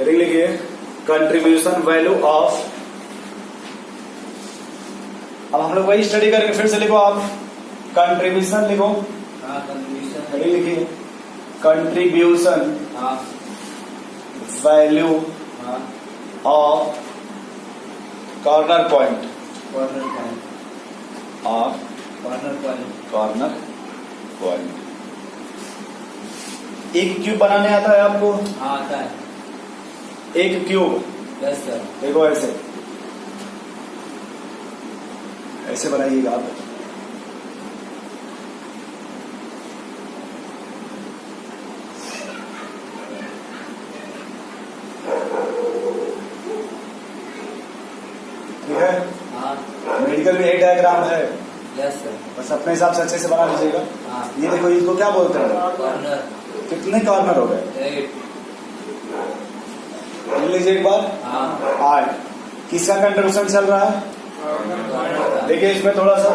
Heading लिखिए contribution value of. अब हम लोग वही स्टडी करेंगे, फिर से लिखो आप कंट्रीब्यूशन लिखो। कंट्रीब्यूशन हेडिंग लिखिए कंट्रीब्यूशन हाँ वैल्यू हाँ of corner point corner point of corner point. एक क्यूब बनाने आता है आपको? हाँ आता है। एक क्यूब यस सर। देखो ऐसे ऐसे बनाइएगा आप। ठीक है, हाँ मेडिकल में एक डायग्राम है, यस सर। बस अपने हिसाब से अच्छे से बना लीजिएगा। हाँ ये देखो इसको क्या बोलते हैं? कॉर्नर कितने कॉर्नर हो गए? 8 लिख लीजिए एक बार। हाँ 8। किसका कंट्रीब्यूशन चल रहा है? कॉर्नर का देखिए इसमें थोड़ा सा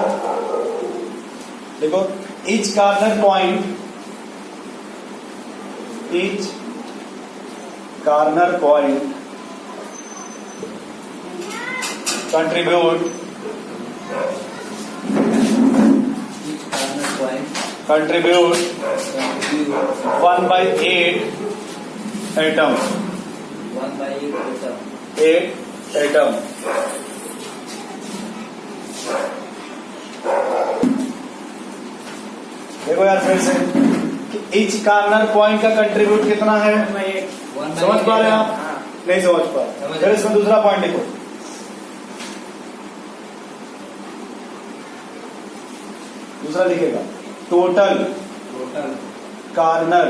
देखो, each corner point contribute corner point 1/8 atom 8 atom. देखो यार फिर से ईच कॉर्नर पॉइंट का कंट्रीब्यूट कितना है? समझ पा रहे हैं आप? नहीं समझ पा रहे? फिर इसमें दूसरा पॉइंट लिखो। दूसरा लिखेगा total corner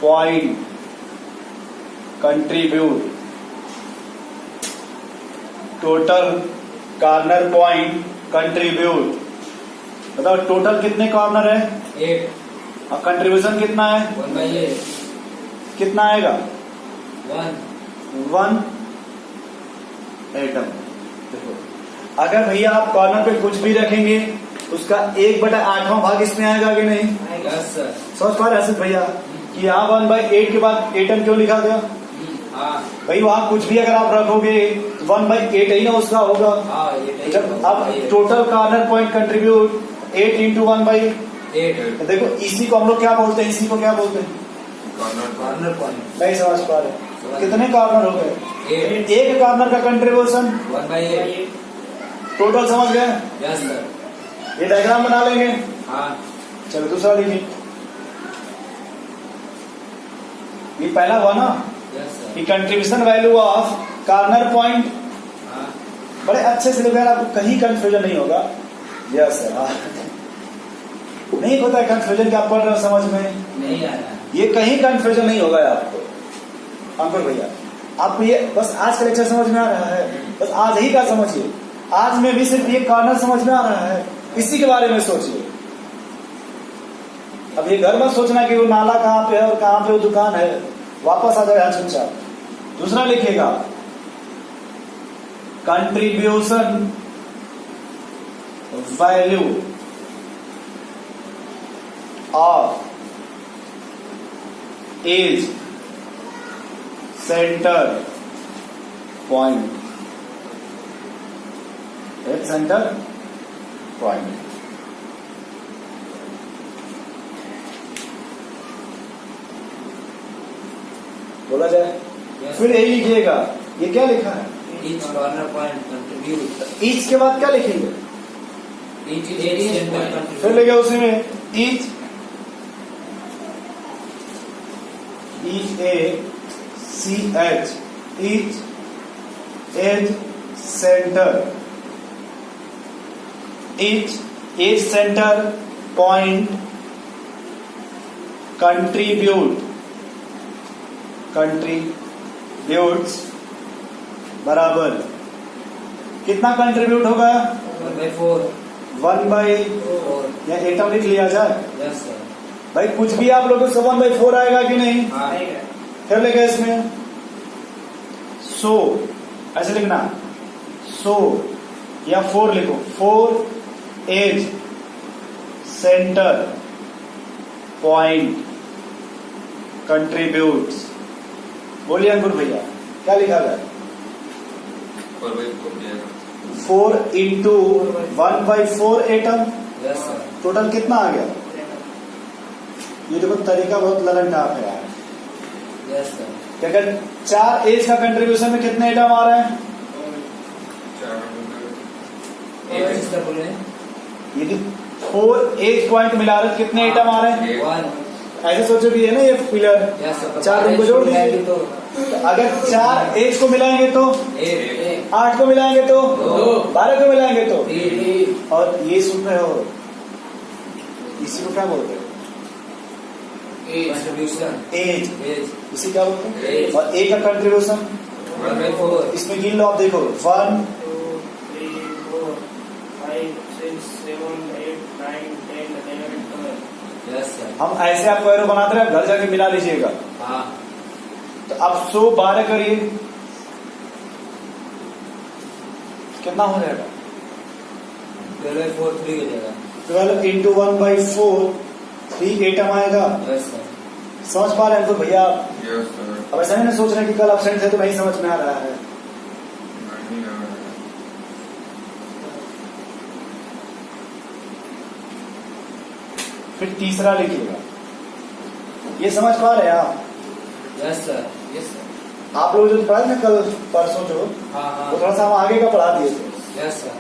point contribute. Total corner point contribute. बताओ टोटल कितने कॉर्नर है? 8 और कंट्रीब्यूशन कितना है? 1/8 कितना आएगा? 1 एटम। देखो अगर भैया आप कॉर्नर पे कुछ भी रखेंगे उसका 1/8वां भाग इसमें आएगा कि नहीं? Yes sir. समझ पा रहे हैं भैया कि यहाँ 1/8 के बाद एटम क्यों लिखा गया? हाँ भाई वहां कुछ भी अगर आप रखोगे 1/8 ही ना उसका होगा। हाँ ये जब अब total corner point contribute 8 into 1/8। 8 देखो इसी को हम लोग क्या बोलते हैं? इसी को क्या बोलते हैं? कॉर्नर पॉइंट नहीं समझ पा रहे? कितने कॉर्नर हो गए? 8 एक कॉर्नर का कंट्रीब्यूशन 1/8 टोटल। समझ गए? Yes sir. ये डायग्राम बना लेंगे। हाँ चलो दूसरा लिखिए। ये पहला हुआ ना यस सर। कि contribution value of corner point. हाँ बड़े अच्छे से लिखो यार, आपको कहीं कंफ्यूजन नहीं होगा। Yes sir. नहीं होता है कंफ्यूजन कि आप पढ़ रहे हो समझ में? नहीं आ रहा है। ये कहीं कंफ्यूजन नहीं होगा आपको। अंकुर भैया आपको ये बस आज का लेक्चर समझ में आ रहा है? बस आज ही का समझिए। आज में भी सिर्फ ये कॉर्नर समझ में आ रहा है, इसी के बारे में सोचिए। अब ये घर में सोचना कि वो नाला कहाँ पे है और कहाँ पे वो दुकान है। वापस आ जाए यहाँ चुपचाप। दूसरा लिखिएगा contribution value of edge center point. Edge center point. बोला जाए Yes. फिर यही लिखिएगा। ये क्या लिखा है? Each corner point contribute. Each के बाद क्या लिखेंगे? Each center फिर contribute. लिखे उसी में each EACH each edge centre. Each edge center point contributes बराबर कितना कंट्रीब्यूट होगा? 1/4. 1/4 या एटम लिख लिया जाए। Yes sir. भाई कुछ भी आप लोगों को 1/4 आएगा कि नहीं? हाँ फिर लिखा इसमें सो, ऐसे लिखना सो या 4 लिखो। 4 एज सेंटर पॉइंट कंट्रीब्यूट्स बोलिए अंकुर भैया क्या लिखा गया? 4/4 जाएगा। 4 into 1/4 atom. Yes sir. Total कितना आ गया? ये देखो तरीका बहुत ललन टाप है यार। Yes sir. क्या अगर 4 एज का कंट्रीब्यूशन में कितने एटम आ रहे हैं? 4 एक सर बोले यदि 4 एज पॉइंट मिला रहे कितने एटम आ रहे हैं? 1। ऐसे सोचो कि है ना ये पिलर, यस सर। 4 को जोड़ दीजिए। तो अगर 4 एज को मिलाएंगे तो 1 8 को मिलाएंगे तो 2 12 को मिलाएंगे तो 3 और ये सूत्र है और इसी को क्या बोलते हैं? Contribution as. एज इसी क्या बोलते हैं? Age। और ए का कंट्रीब्यूशन 1/4 इसमें गिन लो आप देखो 1 2, 3, 4, 5, 6, 7, 8, 9, 10, 11, 12. Yes sir. हम ऐसे आपको एरो बनाते रहे घर जाके मिला लीजिएगा। हाँ तो अब 100 12 करिए कितना हो जाएगा? 12/4 3 हो जाएगा। 12 इंटू 1/4 3 एटम आएगा। Yes sir. समझ पा रहे हैं तो भैया? Yes sir. अब ऐसा नहीं सोच रहे कि कल एब्सेंट थे तो नहीं समझ में आ रहा है। नहीं आ रहा है। फिर तीसरा लिखिएगा। ये समझ पा रहे हैं आप? Yes sir. Yes sir. आप लोग जो पढ़ा ना कल परसों जो हाँ हाँ वो थोड़ा सा हम आगे का पढ़ा दिए थे। Yes sir.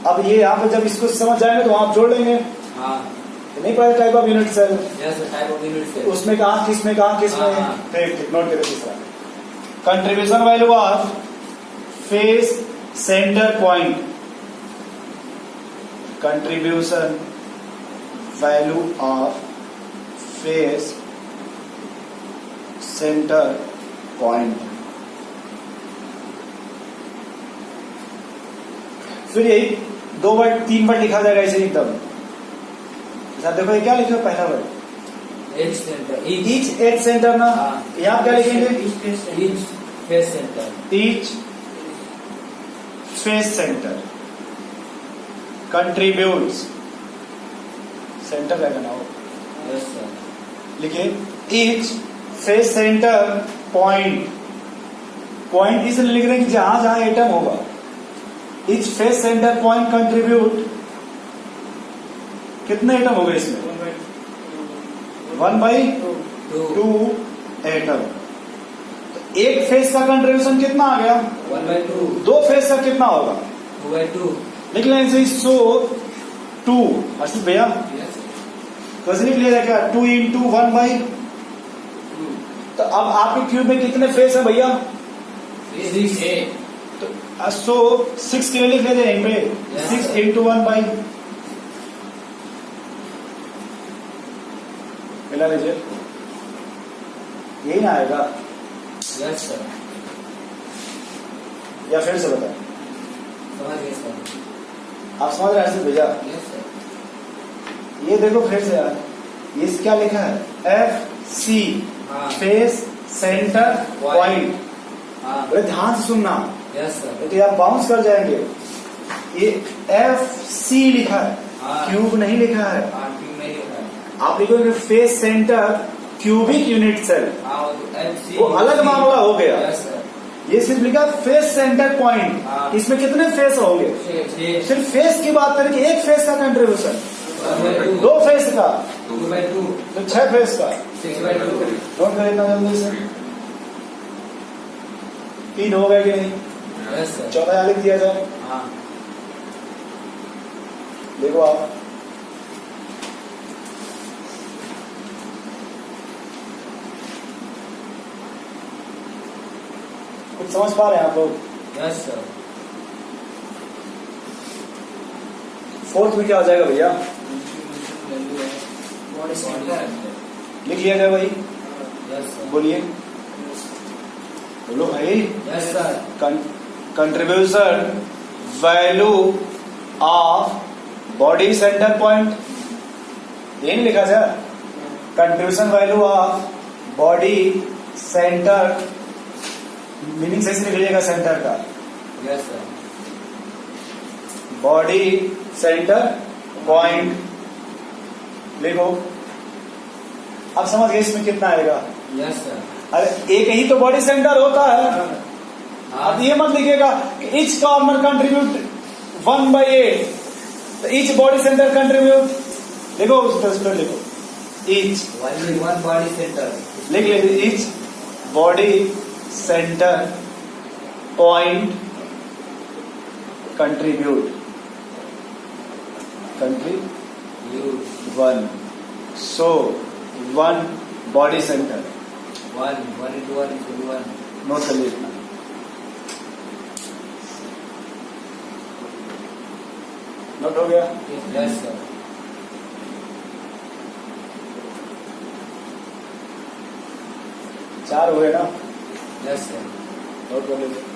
अब ये यहाँ पे जब इसको समझ जाएंगे तो वहां आप जोड़ लेंगे। हाँ नहीं पढ़े type of unit cell yes sir. Type of unit से उसमें कहा किसमें कहा किसमें। हाँ। ठीक ठीक नोट करें तीसरा contribution value of face centre point. Contribution value of face centre point. फिर यही 2 वर्ड 3 वर्ड लिखा जाएगा ऐसे एकदम। देखो ये क्या लिखा है पहला word edge centre each edge centre ना। हाँ। यहाँ क्या लिखेंगे? Each face centre. Each face centre contributes centre रहेगा ना वो। Yes sir. लिखिए each face centre point. Point इसलिए लिख रहे हैं कि जहां जहां एटम होगा each face centre point contribute. कितने एटम हो गए इसमें? 1/2 एटम। तो एक फेस का कंट्रीब्यूशन कितना आ गया? 1/2 2 फेस का कितना होगा? 2/2 लिख लें इसे 2 अर्षित भैया यस कैसे लिख लिया क्या? 2 इंटू 1/2। तो अब आपके क्यूब में कितने फेस है भैया? 6 तो 6 के लिए लिख लेते हैं पे 6 इंटू 1/2 मिला लीजिए यही ना आएगा यस सर। या फिर से बताएं? समझ गए सर। आप समझ रहे हैं अर्षित भैया? Yes sir. ये देखो फिर से यार ये क्या लिखा है? FC हाँ फेस सेंटर पॉइंट। हाँ बड़े ध्यान से सुनना यस सर। तो आप बाउंस कर जाएंगे। ये FC लिखा है हाँ क्यूब नहीं लिखा है। हाँ क्यों नहीं लिखा है? आप लिखोगे face center cubic unit cell हाँ वो FC वो अलग मामला हो गया। Yes sir. ये सिर्फ लिखा फेस सेंटर पॉइंट। हाँ। इसमें कितने फेस होंगे? 6 सिर्फ फेस की बात करें कि एक फेस का कंट्रीब्यूशन 2 फेस का 2/2 तो 6 फेस का 6/2 नोट करें इतना जल्दी से। 3 हो गए कि नहीं? Yes sir. 14 लिख दिया जाए। हाँ देखो आप कुछ समझ पा रहे हैं आप लोग? Yes sir. 4th में क्या आ जाएगा भैया? Body center. लिख लिया जाए भाई? Yes sir. बोलिए बोलो भाई। Yes sir. Contribution value of body centre point. ये नहीं लिखा जाए? Contribution value of body centre meaning से लिख लीजिएगा सेंटर का। Yes sir. Body centre point लिखो। अब समझ गए इसमें कितना आएगा? Yes sir. अरे एक ही तो बॉडी सेंटर होता है। हाँ अब ये मत लिखिएगा कि each corner contribute 1/8, तो each body center contribute, देखो उस पर लिखो each, only one body center. लिख लीजिए each body center point contribute You 1, so 1 body center, 1 into 1 is 1. Note कर लीजिए। नोट हो गया? Yes sir. चार हुए ना? Yes sir. नोट कर लीजिए।